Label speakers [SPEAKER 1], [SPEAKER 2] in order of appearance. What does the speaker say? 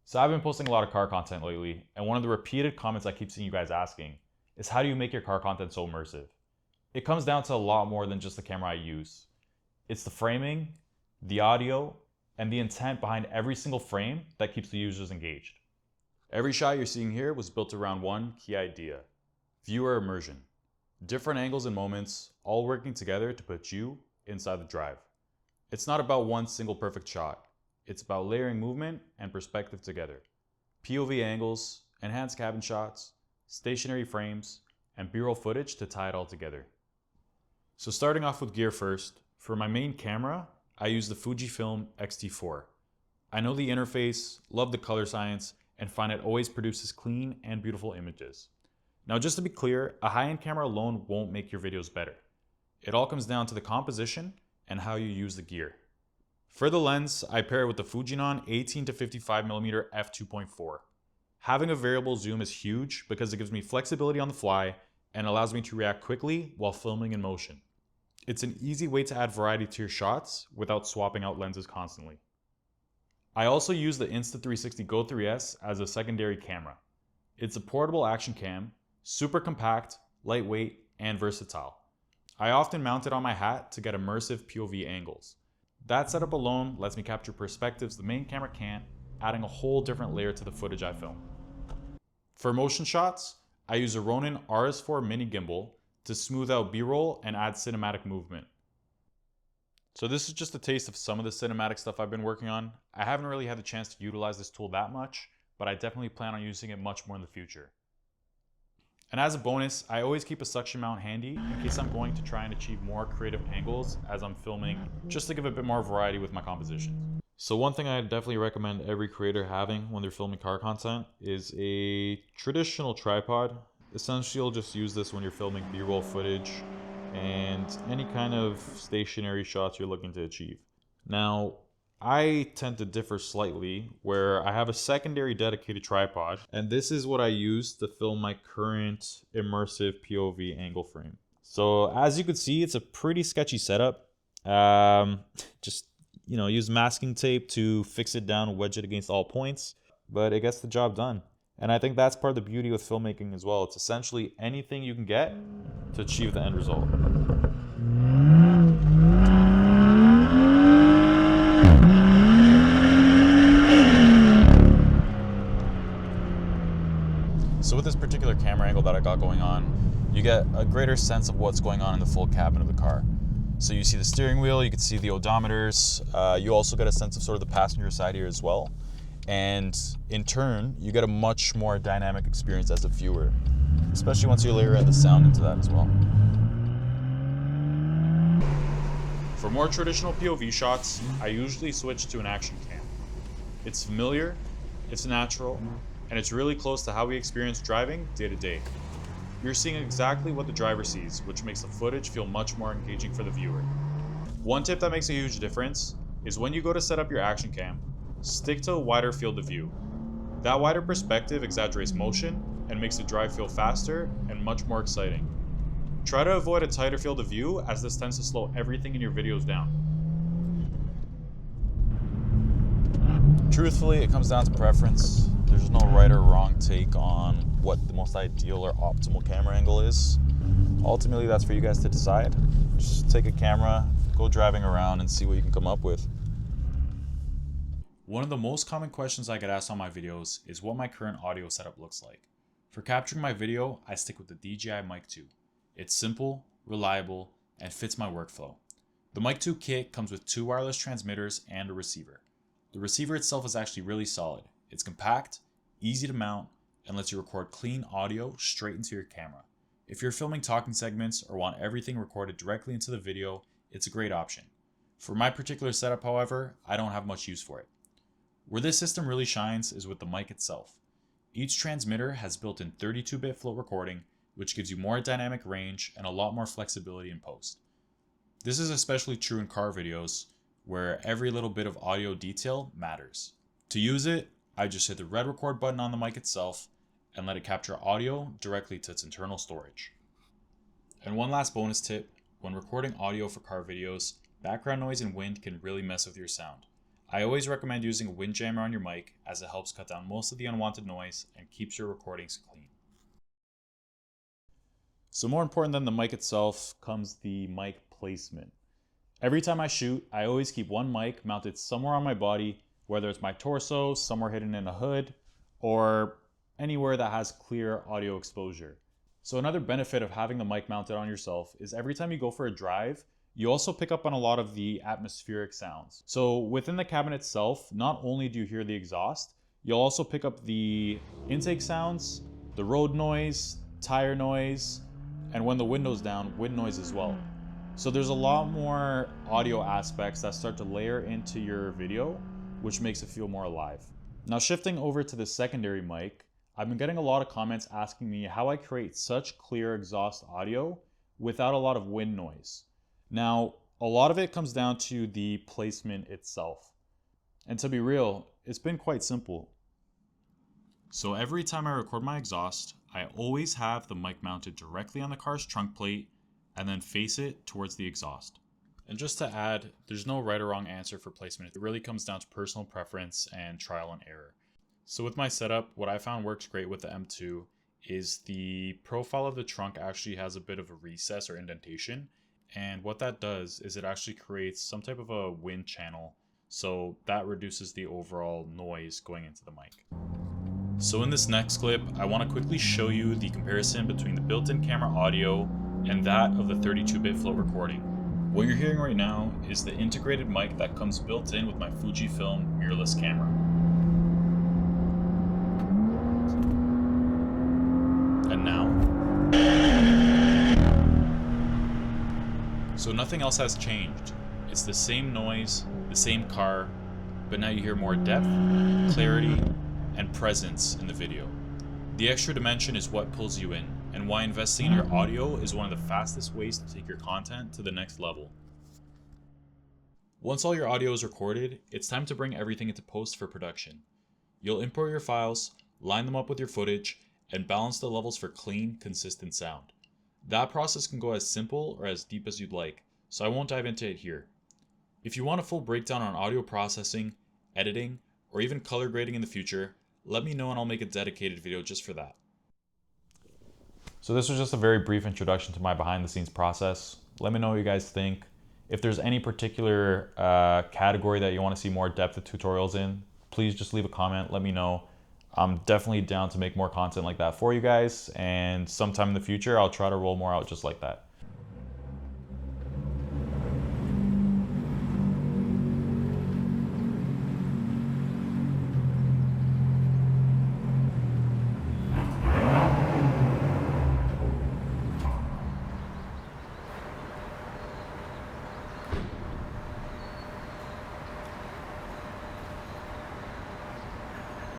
[SPEAKER 1] So I've been posting a lot of car content lately, and one of the repeated comments I keep seeing you guys asking is how do you make your car content so immersive? It comes down to a lot more than just the camera I use. It's the framing, the audio, and the intent behind every single frame that keeps the users engaged. Every shot you're seeing here was built around one key idea: viewer immersion. Different angles and moments, all working together to put you inside the drive. It's not about one single perfect shot. It's about layering movement and perspective together. POV angles, enhanced cabin shots, stationary frames, and B-roll footage to tie it all together. So starting off with gear first, for my main camera, I use the Fujifilm X-T4. I know the interface, love the color science, and find it always produces clean and beautiful images. Now just to be clear, a high-end camera alone won't make your videos better. It all comes down to the composition and how you use the gear. For the lens, I pair it with the Fujinon 18 to 55mm f2.4. Having a variable zoom is huge because it gives me flexibility on the fly and allows me to react quickly while filming in motion. It's an easy way to add variety to your shots without swapping out lenses constantly. I also use the Insta360 Go 3S as a secondary camera. It's a portable action cam, super compact, lightweight, and versatile. I often mount it on my hat to get immersive POV angles. That setup alone lets me capture perspectives the main camera can't, adding a whole different layer to the footage I film. For motion shots, I use a Ronin RS4 mini gimbal to smooth out B-roll and add cinematic movement. So this is just a taste of some of the cinematic stuff I've been working on. I haven't really had the chance to utilize this tool that much, but I definitely plan on using it much more in the future. And as a bonus, I always keep a suction mount handy in case I'm going to try and achieve more creative angles as I'm filming, just to give a bit more variety with my compositions. So one thing I definitely recommend every creator having when they're filming car content is a traditional tripod. Essentially, you'll just use this when you're filming B-roll footage and any kind of stationary shots you're looking to achieve. Now, I tend to differ slightly, where I have a secondary dedicated tripod, and this is what I use to film my current immersive POV angle frame. So as you can see, it's a pretty sketchy setup. Use masking tape to fix it down, wedge it against all points, but it gets the job done. And I think that's part of the beauty with filmmaking as well. It's essentially anything you can get to achieve the end result. So with this particular camera angle that I got going on, you get a greater sense of what's going on in the full cabin of the car. So you see the steering wheel, you can see the odometers, you also get a sense of sort of the passenger side here as well. And in turn, you get a much more dynamic experience as a viewer, especially once you layer in the sound into that as well. For more traditional POV shots, I usually switch to an action cam. It's familiar, it's natural, and it's really close to how we experience driving day to day. You're seeing exactly what the driver sees, which makes the footage feel much more engaging for the viewer. One tip that makes a huge difference is when you go to set up your action cam, stick to a wider field of view. That wider perspective exaggerates motion and makes the drive feel faster and much more exciting. Try to avoid a tighter field of view, as this tends to slow everything in your videos down. Truthfully, it comes down to preference. There's no right or wrong take on what the most ideal or optimal camera angle is. Ultimately, that's for you guys to decide. Just take a camera, go driving around, and see what you can come up with. One of the most common questions I get asked on my videos is what my current audio setup looks like. For capturing my video, I stick with the DJI Mic 2. It's simple, reliable, and fits my workflow. The Mic 2 kit comes with 2 wireless transmitters and a receiver. The receiver itself is actually really solid. It's compact, easy to mount, and lets you record clean audio straight into your camera. If you're filming talking segments or want everything recorded directly into the video, it's a great option. For my particular setup, however, I don't have much use for it. Where this system really shines is with the mic itself. Each transmitter has built-in 32-bit float recording, which gives you more dynamic range and a lot more flexibility in post. This is especially true in car videos, where every little bit of audio detail matters. To use it, I just hit the red record button on the mic itself and let it capture audio directly to its internal storage. And one last bonus tip, when recording audio for car videos, background noise and wind can really mess with your sound. I always recommend using a windjammer on your mic as it helps cut down most of the unwanted noise and keeps your recordings clean. So more important than the mic itself comes the mic placement. Every time I shoot, I always keep one mic mounted somewhere on my body, whether it's my torso, somewhere hidden in a hood, or anywhere that has clear audio exposure. So another benefit of having the mic mounted on yourself is every time you go for a drive, you also pick up on a lot of the atmospheric sounds. So within the cabin itself, not only do you hear the exhaust, you'll also pick up the intake sounds, the road noise, tire noise, and when the window's down, wind noise as well. So there's a lot more audio aspects that start to layer into your video, which makes it feel more alive. Now shifting over to the secondary mic, I've been getting a lot of comments asking me how I create such clear exhaust audio without a lot of wind noise. Now, a lot of it comes down to the placement itself. And to be real, it's been quite simple. So every time I record my exhaust, I always have the mic mounted directly on the car's trunk plate and then face it towards the exhaust. And just to add, there's no right or wrong answer for placement. It really comes down to personal preference and trial and error. So with my setup, what I found works great with the M2 is the profile of the trunk actually has a bit of a recess or indentation. And what that does is it actually creates some type of a wind channel. So that reduces the overall noise going into the mic. So in this next clip, I want to quickly show you the comparison between the built-in camera audio and that of the 32-bit float recording. What you're hearing right now is the integrated mic that comes built in with my Fujifilm mirrorless camera. And now. So nothing else has changed. It's the same noise, the same car, but now you hear more depth, clarity, and presence in the video. The extra dimension is what pulls you in, and why investing in your audio is one of the fastest ways to take your content to the next level. Once all your audio is recorded, it's time to bring everything into post for production. You'll import your files, line them up with your footage, and balance the levels for clean, consistent sound. That process can go as simple or as deep as you'd like, so I won't dive into it here. If you want a full breakdown on audio processing, editing, or even color grading in the future, let me know and I'll make a dedicated video just for that. So this was just a very brief introduction to my behind the scenes process. Let me know what you guys think. If there's any particular category that you want to see more depth of tutorials in, please just leave a comment, let me know. I'm definitely down to make more content like that for you guys, and sometime in the future I'll try to roll more out just like that.